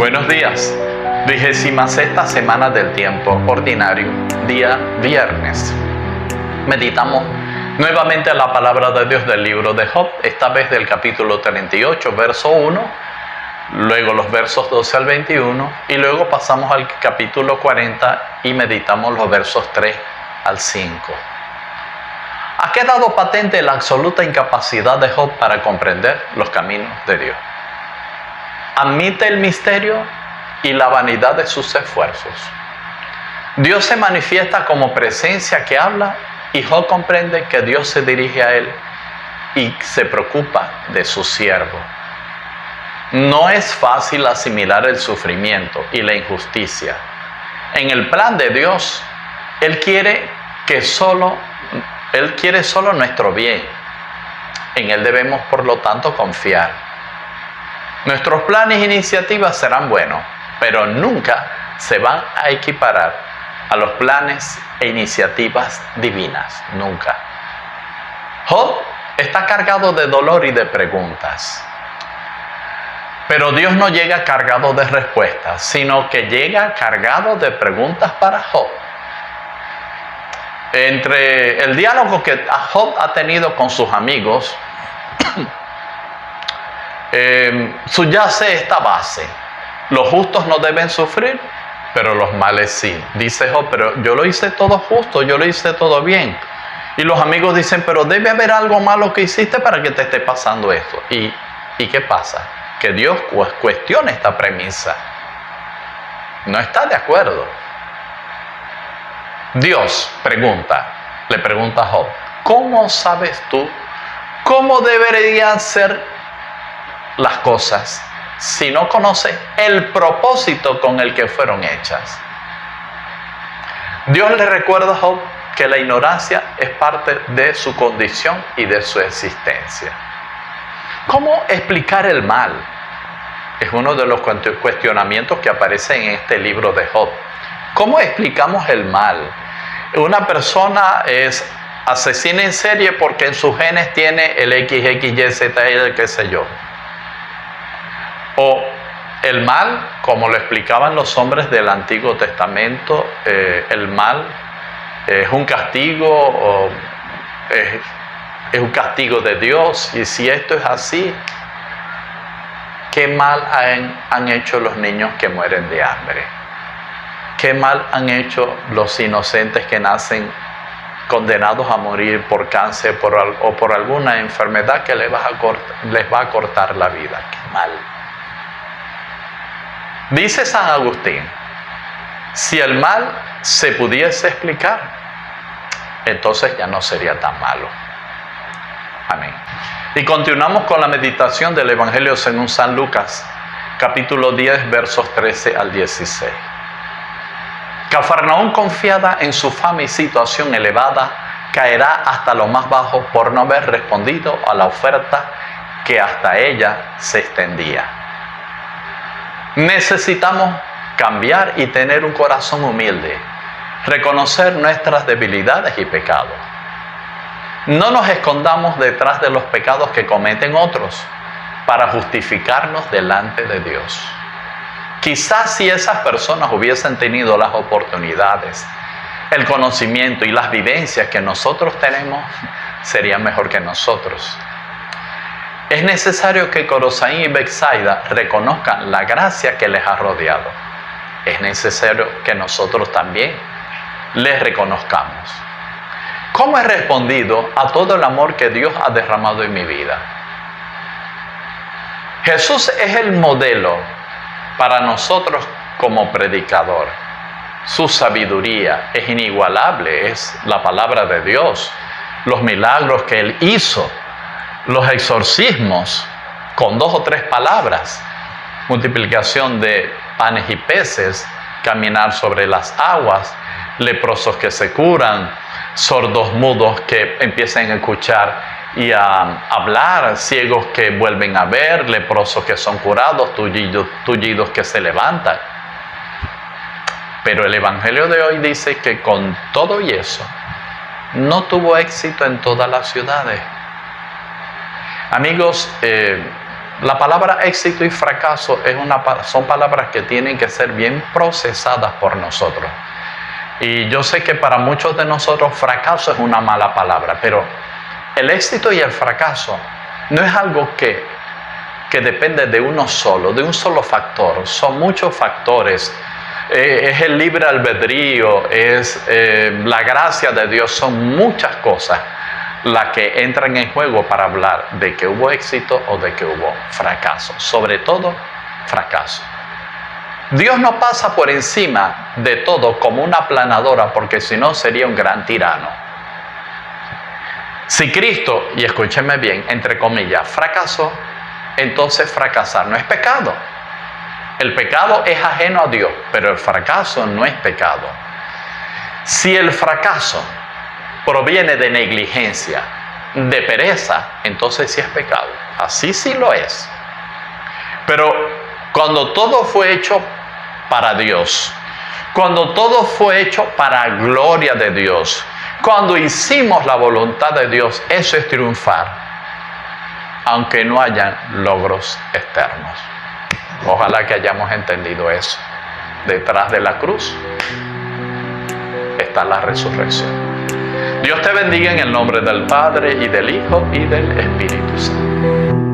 Buenos días. 26ª semana del tiempo ordinario, día viernes. Meditamos nuevamente la palabra de Dios del libro de Job, esta vez del capítulo 38, verso 1, luego los versos 12 al 21, y luego pasamos al capítulo 40 y meditamos los versos 3 al 5. Ha quedado patente la absoluta incapacidad de Job para comprender los caminos de Dios. Admite el misterio y la vanidad de sus esfuerzos. Dios se manifiesta como presencia que habla y Job comprende que Dios se dirige a él y se preocupa de su siervo. No es fácil asimilar el sufrimiento y la injusticia. En el plan de Dios, Él quiere solo nuestro bien. En Él debemos, por lo tanto, confiar. Nuestros planes e iniciativas serán buenos, pero nunca se van a equiparar a los planes e iniciativas divinas. Nunca. Job está cargado de dolor y de preguntas. Pero Dios no llega cargado de respuestas, sino que llega cargado de preguntas para Job. Entre el diálogo que Job ha tenido con sus amigos, subyace esta base: los justos no deben sufrir, pero los males sí. Dice Job, pero yo lo hice todo justo, yo lo hice todo bien. Y los amigos dicen, pero debe haber algo malo que hiciste para que te esté pasando esto. ¿Y qué pasa? Que Dios cuestiona esta premisa. No está de acuerdo. Dios le pregunta a Job, ¿cómo sabes tú cómo deberían ser las cosas si no conoces el propósito con el que fueron hechas? Dios le recuerda a Job que la ignorancia es parte de su condición y de su existencia. ¿Cómo explicar el mal? Es uno de los cuestionamientos que aparecen en este libro de Job. ¿Cómo explicamos el mal? Una persona es asesina en serie porque en sus genes tiene el XXYZ, el qué sé yo. O el mal, como lo explicaban los hombres del Antiguo Testamento, el mal es un castigo, o es un castigo de Dios. Y si esto es así, ¿qué mal han hecho los niños que mueren de hambre? ¿Qué mal han hecho los inocentes que nacen condenados a morir por cáncer o por alguna enfermedad que les va a cortar la vida? ¡Qué mal! Dice San Agustín, si el mal se pudiese explicar, entonces ya no sería tan malo. Amén. Y continuamos con la meditación del Evangelio según San Lucas, capítulo 10, versos 13 al 16. Cafarnaúm, confiada en su fama y situación elevada, caerá hasta lo más bajo por no haber respondido a la oferta que hasta ella se extendía. Necesitamos cambiar y tener un corazón humilde, reconocer nuestras debilidades y pecados. No nos escondamos detrás de los pecados que cometen otros para justificarnos delante de Dios. Quizás si esas personas hubiesen tenido las oportunidades, el conocimiento y las vivencias que nosotros tenemos, serían mejor que nosotros. Es necesario que Corosaín y Betsaida reconozcan la gracia que les ha rodeado. Es necesario que nosotros también les reconozcamos. ¿Cómo he respondido a todo el amor que Dios ha derramado en mi vida? Jesús es el modelo para nosotros como predicador. Su sabiduría es inigualable, es la palabra de Dios. Los milagros que Él hizo, los exorcismos con 2 o 3 palabras, multiplicación de panes y peces, caminar sobre las aguas, leprosos que se curan, sordos mudos que empiezan a escuchar y a hablar, ciegos que vuelven a ver, leprosos que son curados, tullidos que se levantan. Pero el Evangelio de hoy dice que con todo y eso, no tuvo éxito en todas las ciudades. Amigos, La palabra éxito y fracaso son palabras que tienen que ser bien procesadas por nosotros. Y yo sé que para muchos de nosotros fracaso es una mala palabra, pero el éxito y el fracaso no es algo que depende de uno solo, de un solo factor. Son muchos factores. Es el libre albedrío, es la gracia de Dios, son muchas cosas las que entran en juego para hablar de que hubo éxito o de que hubo fracaso. Sobre todo, fracaso. Dios no pasa por encima de todo como una aplanadora, porque si no sería un gran tirano. Si Cristo, y escúchenme bien, entre comillas, fracasó, entonces fracasar no es pecado. El pecado es ajeno a Dios, pero el fracaso no es pecado. Si el fracaso proviene de negligencia, de pereza, entonces sí es pecado. Así sí lo es. Pero cuando todo fue hecho para Dios, cuando todo fue hecho para gloria de Dios, cuando hicimos la voluntad de Dios, eso es triunfar, aunque no hayan logros externos. Ojalá que hayamos entendido eso. Detrás de la cruz está la resurrección. Dios te bendiga en el nombre del Padre, y del Hijo, y del Espíritu Santo.